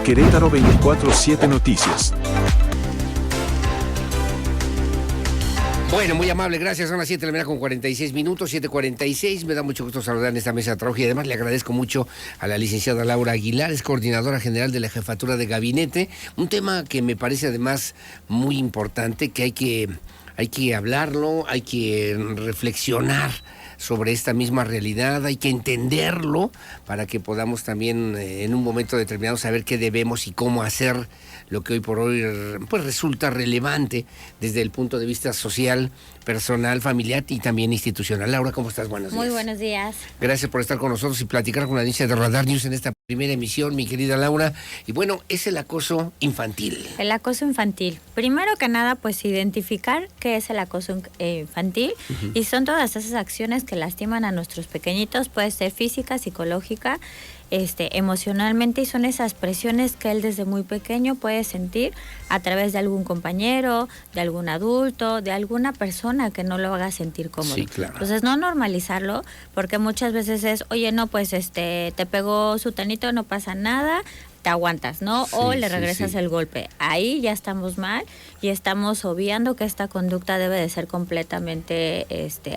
Querétaro 24/7 Noticias. Bueno, muy amable, gracias. Son las 7 de la mañana con 46 minutos, 7:46. Me da mucho gusto saludar en esta mesa de trabajo y además le agradezco mucho a la licenciada Laura Aguilar, es coordinadora general de la Jefatura de Gabinete. Un tema que me parece además muy importante, que hay que hablarlo, hay que reflexionar sobre esta misma realidad, hay que entenderlo para que podamos también en un momento determinado saber qué debemos y cómo hacer lo que hoy por hoy pues resulta relevante desde el punto de vista social, personal, familiar y también institucional. Laura, ¿cómo estás? Buenos días. Muy buenos días. Gracias por estar con nosotros y platicar con la audiencia de Radar News en esta primera emisión, mi querida Laura. Y bueno, es el acoso infantil. El acoso infantil. Primero que nada, pues identificar qué es el acoso infantil y son todas esas acciones que lastiman a nuestros pequeñitos, puede ser física, psicológica, emocionalmente, y son esas presiones que él desde muy pequeño puede sentir a través de algún compañero, de algún adulto, de alguna persona que no lo haga sentir cómodo. Sí, claro. Entonces no normalizarlo, porque muchas veces es, oye, no, pues te pegó su tanito, no pasa nada, te aguantas, ¿no? Sí, o le regresas sí. el golpe. Ahí ya estamos mal y estamos obviando que esta conducta debe de ser completamente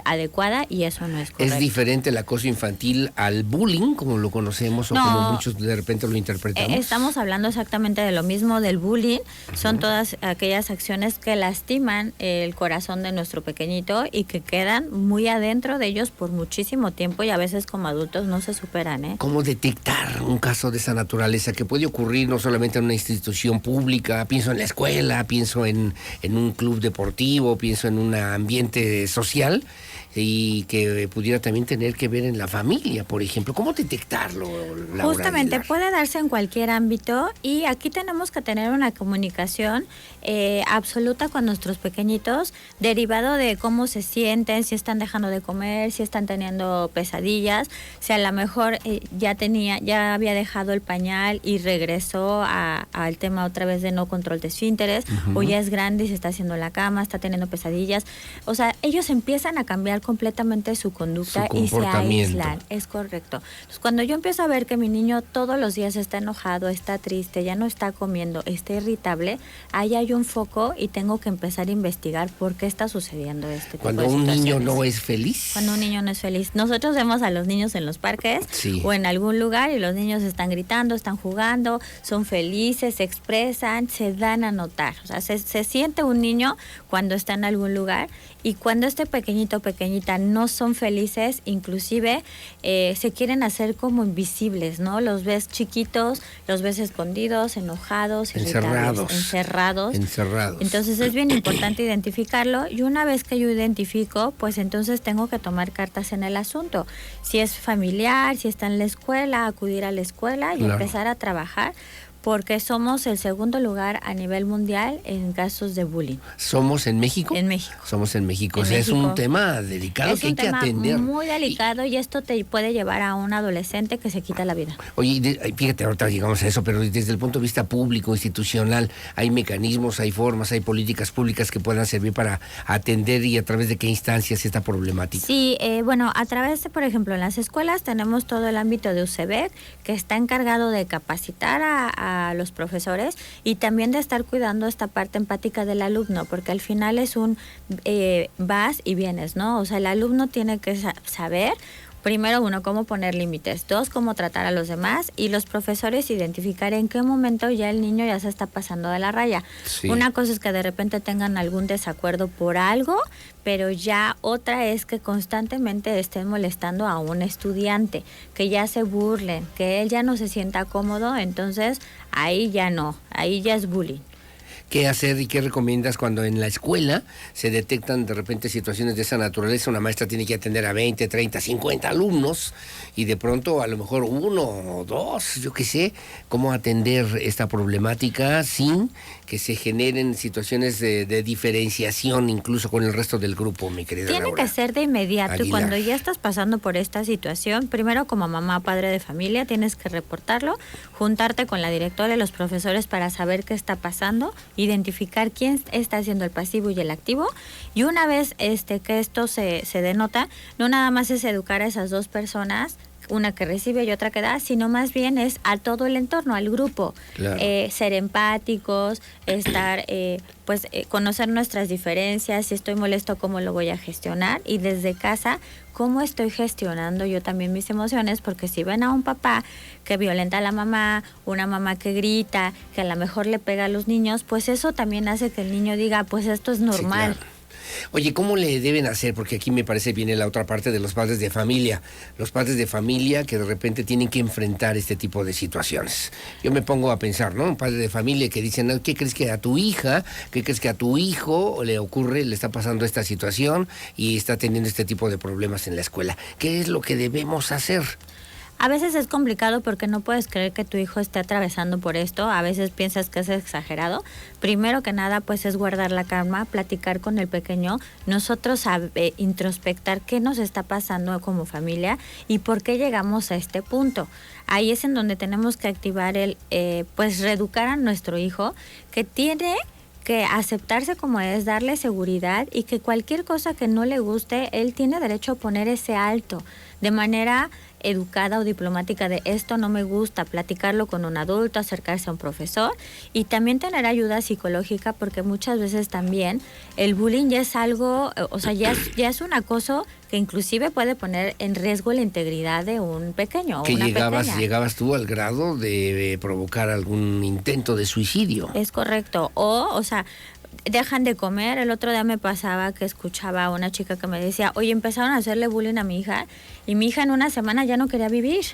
adecuada, y eso no es correcto. ¿Es diferente el acoso infantil al bullying, como lo conocemos o No, como muchos de repente lo interpretamos? Estamos hablando exactamente de lo mismo, del bullying. Son todas aquellas acciones que lastiman el corazón de nuestro pequeñito y que quedan muy adentro de ellos por muchísimo tiempo, y a veces como adultos no se superan, ¿eh? ¿Cómo detectar un caso de esa naturaleza que puede ocurrir no solamente en una institución pública? Pienso en la escuela, pienso en un club deportivo, pienso en un ambiente social, y que pudiera también tener que ver en la familia, por ejemplo. ¿Cómo detectarlo, Laura Justamente Aguilar? puede darse en cualquier ámbito, y aquí tenemos que tener una comunicación absoluta con nuestros pequeñitos, derivado de cómo se sienten, si están dejando de comer, si están teniendo pesadillas, si a lo mejor ya había dejado el pañal y regresó al tema otra vez de no control de esfínteres, o ya es grande y se está haciendo la cama, está teniendo pesadillas. O sea, ellos empiezan a cambiar completamente su conducta y se aíslan. Es correcto. Entonces, cuando yo empiezo a ver que mi niño todos los días está enojado, está triste, ya no está comiendo, está irritable, ahí hay un foco y tengo que empezar a investigar por qué está sucediendo este tipo Cuando de un situaciones. niño no es feliz. Cuando un niño no es feliz. Nosotros vemos a los niños en los parques o en algún lugar, y los niños están gritando, están jugando, son felices, se expresan, se dan a notar. O sea, se siente un niño cuando está en algún lugar, y cuando este pequeñito o pequeñita no son felices, inclusive se quieren hacer como invisibles, ¿no? Los ves chiquitos, los ves escondidos, enojados, irritables, encerrados. Entonces es bien importante identificarlo, y una vez que yo identifico, pues entonces tengo que tomar cartas en el asunto. Si es familiar, si está en la escuela, acudir a la escuela y empezar a trabajar, porque somos el segundo lugar a nivel mundial en casos de bullying. ¿Somos en México? En México. Somos en México. En o sea, México. Es un tema delicado que hay que atender. Es un tema muy delicado, y esto te puede llevar a un adolescente que se quita la vida. Oye, fíjate, ahorita llegamos a eso, pero desde el punto de vista público, institucional, ¿hay mecanismos, hay formas, hay políticas públicas que puedan servir para atender, y a través de qué instancias esta problemática? Sí, bueno, a través de, por ejemplo, en las escuelas tenemos todo el ámbito de UCEBEC, que está encargado de capacitar a los profesores, y también de estar cuidando esta parte empática del alumno, porque al final es un vas y vienes, ¿no? O sea, el alumno tiene que saber, primero, uno, cómo poner límites; dos, cómo tratar a los demás; y los profesores identificar en qué momento ya el niño ya se está pasando de la raya. Sí. Una cosa es que de repente tengan algún desacuerdo por algo, pero ya otra es que constantemente estén molestando a un estudiante, que ya se burlen, que él ya no se sienta cómodo. Entonces ahí ya no, ahí ya es bullying. ¿Qué hacer y qué recomiendas cuando en la escuela se detectan de repente situaciones de esa naturaleza? Una maestra tiene que atender a 20, 30, 50 alumnos, y de pronto a lo mejor uno o dos, yo qué sé, cómo atender esta problemática sin que se generen situaciones de diferenciación incluso con el resto del grupo, mi querida Tiene Laura que ser de inmediato. Aguilar. Y cuando ya estás pasando por esta situación, primero, como mamá, padre de familia, tienes que reportarlo, juntarte con la directora y los profesores para saber qué está pasando, identificar quién está haciendo el pasivo y el activo, y una vez que esto se denota, no nada más es educar a esas dos personas una que recibe y otra que da, sino más bien es a todo el entorno, al grupo. Claro. Ser empáticos, estar, conocer nuestras diferencias, si estoy molesto, cómo lo voy a gestionar, y desde casa, cómo estoy gestionando yo también mis emociones, porque si ven a un papá que violenta a la mamá, una mamá que grita, que a lo mejor le pega a los niños, pues eso también hace que el niño diga, pues esto es normal. Sí, claro. Oye, ¿cómo le deben hacer? Porque aquí me parece viene la otra parte de los padres de familia. Los padres de familia que de repente tienen que enfrentar este tipo de situaciones. Yo me pongo a pensar, ¿no? Un padre de familia que dicen, ¿qué crees que a tu hija, qué crees que a tu hijo le ocurre, le está pasando esta situación y está teniendo este tipo de problemas en la escuela? ¿Qué es lo que debemos hacer? A veces es complicado porque no puedes creer que tu hijo esté atravesando por esto. A veces piensas que es exagerado. Primero que nada, pues es guardar la calma, platicar con el pequeño, nosotros introspectar qué nos está pasando como familia y por qué llegamos a este punto. Ahí es en donde tenemos que activar pues reeducar a nuestro hijo, que tiene que aceptarse como es, darle seguridad, y que cualquier cosa que no le guste, él tiene derecho a poner ese alto de manera educada o diplomática, de esto no me gusta, platicarlo con un adulto, acercarse a un profesor, y también tener ayuda psicológica, porque muchas veces también el bullying ya es algo, o sea, ya es un acoso que inclusive puede poner en riesgo la integridad de un pequeño o que una pequeña. llegabas tú al grado de provocar algún intento de suicidio. Es correcto. O sea, dejan de comer. El otro día me pasaba que escuchaba a una chica que me decía, oye, empezaron a hacerle bullying a mi hija, y mi hija en una semana ya no quería vivir,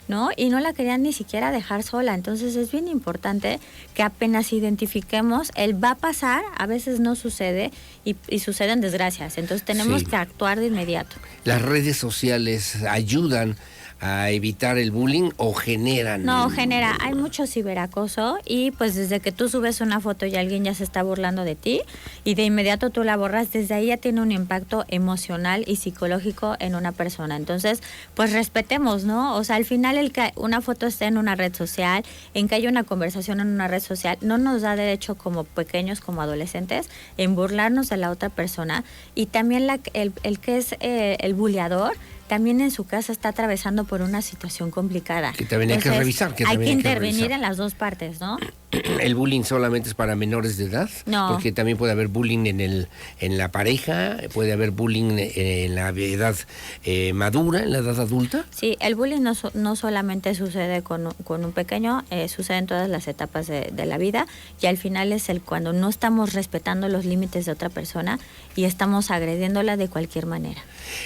¿no? Y no la querían ni siquiera dejar sola. Entonces es bien importante que apenas identifiquemos, él va a pasar, a veces no sucede, y suceden desgracias. Entonces tenemos que actuar de inmediato. ¿Las redes sociales ayudan a evitar el bullying o generan? No, genera. Hay mucho ciberacoso, y pues desde que tú subes una foto y alguien ya se está burlando de ti y de inmediato tú la borras, desde ahí ya tiene un impacto emocional y psicológico en una persona. Entonces, pues respetemos, ¿no? O sea, al final el que una foto esté en una red social, en que haya una conversación en una red social, no nos da derecho como pequeños, como adolescentes, en burlarnos de la otra persona. Y también el que es el buleador, también en su casa está atravesando por una situación complicada. Que también hay que revisar. Hay que intervenir en las dos partes, ¿no? ¿El bullying solamente es para menores de edad? No. Porque también puede haber bullying en la pareja, puede haber bullying en la edad madura, en la edad adulta. Sí, el bullying no solamente sucede con un pequeño, sucede en todas las etapas de la vida, y al final es cuando no estamos respetando los límites de otra persona y estamos agrediéndola de cualquier manera.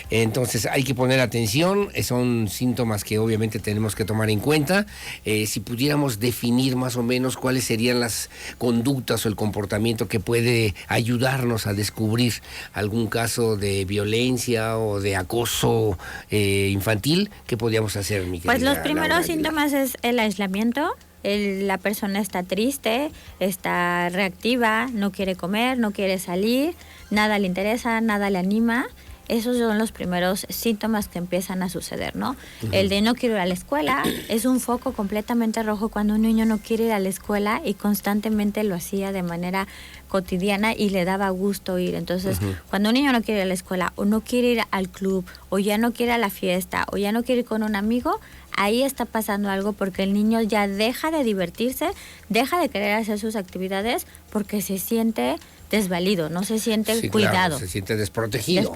Entonces hay que poner atención, son síntomas que obviamente tenemos que tomar en cuenta. Si pudiéramos definir más o menos cuáles serían las conductas o el comportamiento que puede ayudarnos a descubrir algún caso de violencia o de acoso infantil, ¿qué podríamos hacer, mi querida? Pues los primeros Laura síntomas es el aislamiento. La persona está triste, está reactiva, no quiere comer, no quiere salir, nada le interesa, nada le anima. Esos son los primeros síntomas que empiezan a suceder, ¿no? Uh-huh. El de no quiero ir a la escuela es un foco completamente rojo cuando un niño no quiere ir a la escuela y constantemente lo hacía de manera cotidiana y le daba gusto ir. Entonces, cuando un niño no quiere ir a la escuela, o no quiere ir al club, o ya no quiere ir a la fiesta, o ya no quiere ir con un amigo, ahí está pasando algo, porque el niño ya deja de divertirse, deja de querer hacer sus actividades porque se siente desvalido, no se siente cuidado. Claro, se siente desprotegido.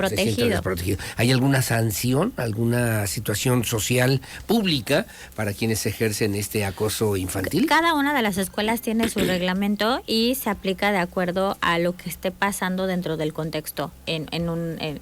¿Hay alguna sanción, alguna situación social pública para quienes ejercen este acoso infantil? Cada una de las escuelas tiene su reglamento y se aplica de acuerdo a lo que esté pasando dentro del contexto en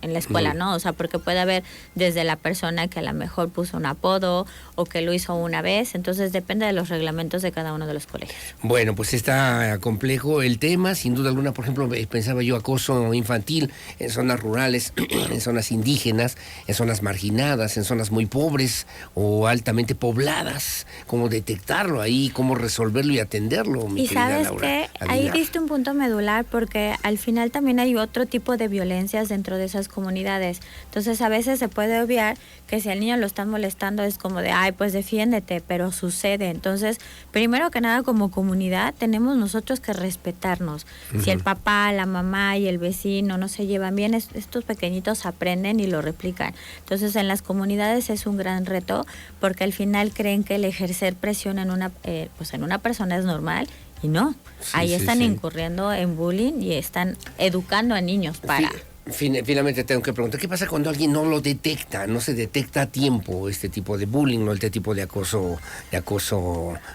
la escuela, ¿no? O sea, porque puede haber desde la persona que a lo mejor puso un apodo o que lo hizo una vez, entonces depende de los reglamentos de cada uno de los colegios. Bueno, pues está complejo el tema, sin duda alguna. Por ejemplo, pensaba yo acoso infantil en zonas rurales, en zonas indígenas, en zonas marginadas, en zonas muy pobres o altamente pobladas. ¿Cómo detectarlo ahí? ¿Cómo resolverlo y atenderlo, mi querida Laura? Y sabes que ahí diste un punto medular, porque al final también hay otro tipo de violencias dentro de esas comunidades. Entonces a veces se puede obviar que si al niño lo están molestando es como de, ay, pues defiéndete, pero sucede. Entonces, primero que nada, como comunidad tenemos nosotros que respetarnos. Si el papá papá, la mamá y el vecino no se llevan bien, estos pequeñitos aprenden y lo replican. Entonces en las comunidades es un gran reto porque al final creen que el ejercer presión en una persona es normal y no. Sí, ahí están incurriendo en bullying y están educando a niños para... Finalmente tengo que preguntar, ¿qué pasa cuando alguien no lo detecta, no se detecta a tiempo este tipo de bullying o este tipo de acoso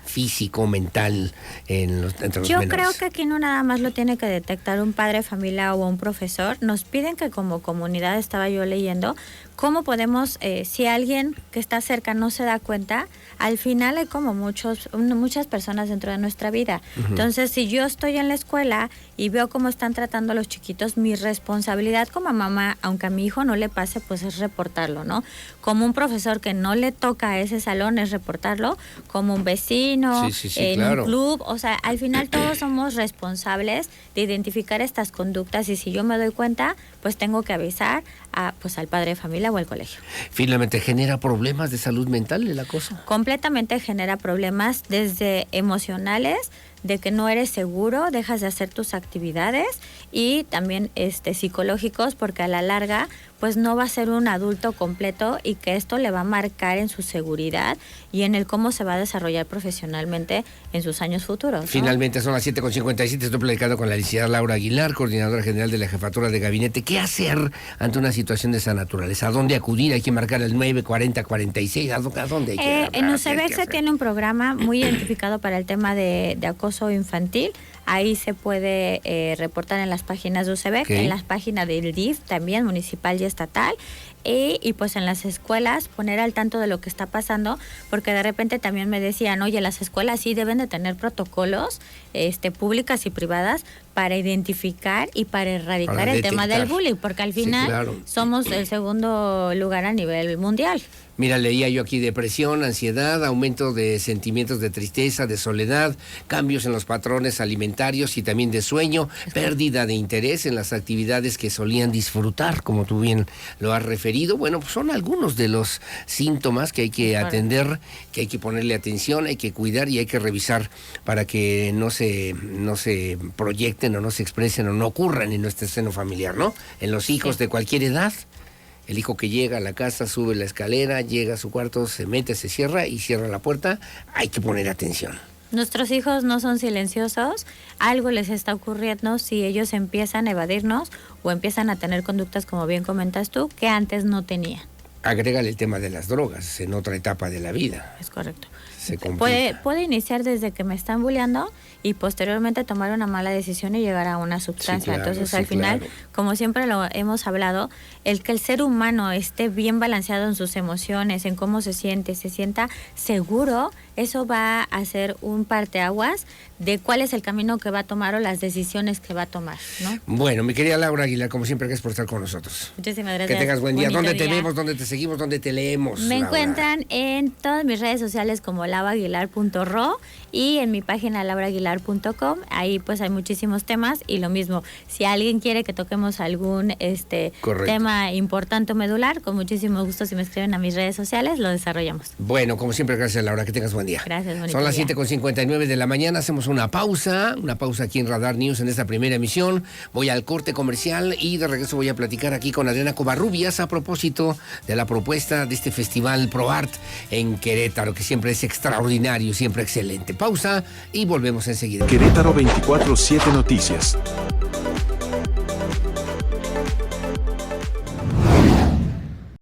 físico, mental entre los Yo menores? Creo que aquí no nada más lo tiene que detectar un padre de familia o un profesor. Nos piden que como comunidad, estaba yo leyendo, ¿cómo podemos, si alguien que está cerca no se da cuenta? Al final hay como muchas personas dentro de nuestra vida. Uh-huh. Entonces, si yo estoy en la escuela y veo cómo están tratando a los chiquitos, mi responsabilidad como mamá, aunque a mi hijo no le pase, pues es reportarlo, ¿no? Como un profesor que no le toca a ese salón es reportarlo, como un vecino, claro. Un club. O sea, al final todos somos responsables de identificar estas conductas y si yo me doy cuenta, pues tengo que avisar al padre de familia o al colegio. Finalmente, ¿genera problemas de salud mental el acoso? Completamente genera problemas desde emocionales, de que no eres seguro, dejas de hacer tus actividades y también psicológicos porque a la larga pues no va a ser un adulto completo y que esto le va a marcar en su seguridad y en el cómo se va a desarrollar profesionalmente en sus años futuros, ¿no? Finalmente son las 7:57, estoy platicando con la licenciada Laura Aguilar, coordinadora general de la Jefatura de Gabinete. ¿Qué hacer ante una situación de esa naturaleza? ¿A dónde acudir? ¿Hay que marcar el 94046? ¿A dónde hay que En UCEBEC se tiene un programa muy identificado para el tema de acoso infantil. Ahí se puede reportar en las páginas de UCEBEC, en las páginas del DIF también, municipal y estatal, y pues en las escuelas poner al tanto de lo que está pasando, porque de repente también me decían, oye, las escuelas sí deben de tener protocolos públicas y privadas para identificar y para erradicar el tema del bullying, porque al final somos el segundo lugar a nivel mundial. Mira, leía yo aquí depresión, ansiedad, aumento de sentimientos de tristeza, de soledad, cambios en los patrones alimentarios y también de sueño, pérdida de interés en las actividades que solían disfrutar, como tú bien lo has referido. Bueno, pues son algunos de los síntomas que hay que atender, que hay que ponerle atención, hay que cuidar y hay que revisar para que no se proyecten o no se expresen o no ocurran en nuestro seno familiar, ¿no? En los hijos de cualquier edad. El hijo que llega a la casa, sube la escalera, llega a su cuarto, se mete, se cierra y cierra la puerta. Hay que poner atención. Nuestros hijos no son silenciosos, algo les está ocurriendo si ellos empiezan a evadirnos o empiezan a tener conductas, como bien comentas tú, que antes no tenían. Agrégale el tema de las drogas en otra etapa de la vida. Es correcto. Puede iniciar desde que me están bulleando y posteriormente tomar una mala decisión y llegar a una sustancia. Entonces, al final, como siempre lo hemos hablado, el que el ser humano esté bien balanceado en sus emociones, en cómo se sienta seguro, eso va a hacer un parteaguas de cuál es el camino que va a tomar o las decisiones que va a tomar, ¿no? Bueno, mi querida Laura Aguilar, como siempre, gracias por estar con nosotros. Muchísimas gracias. Que tengas buen día. ¿Dónde te vemos? ¿Dónde te seguimos? ¿Dónde te leemos? Me encuentran en todas mis redes sociales como lauraaguilar.ro y en mi página lauraaguilar.com. Ahí pues hay muchísimos temas y lo mismo, si alguien quiere que toquemos algún tema importante o medular, con muchísimo gusto si me escriben a mis redes sociales, lo desarrollamos. Bueno, como siempre, gracias Laura, que tengas buen día. Gracias, Son las 7:59 de la mañana, hacemos una pausa aquí en Radar News en esta primera emisión. Voy al corte comercial y de regreso voy a platicar aquí con Adriana Covarrubias a propósito de la propuesta de este festival ProArt en Querétaro, que siempre es extraordinario, siempre excelente. Pausa y volvemos enseguida. Querétaro 24/7 Noticias.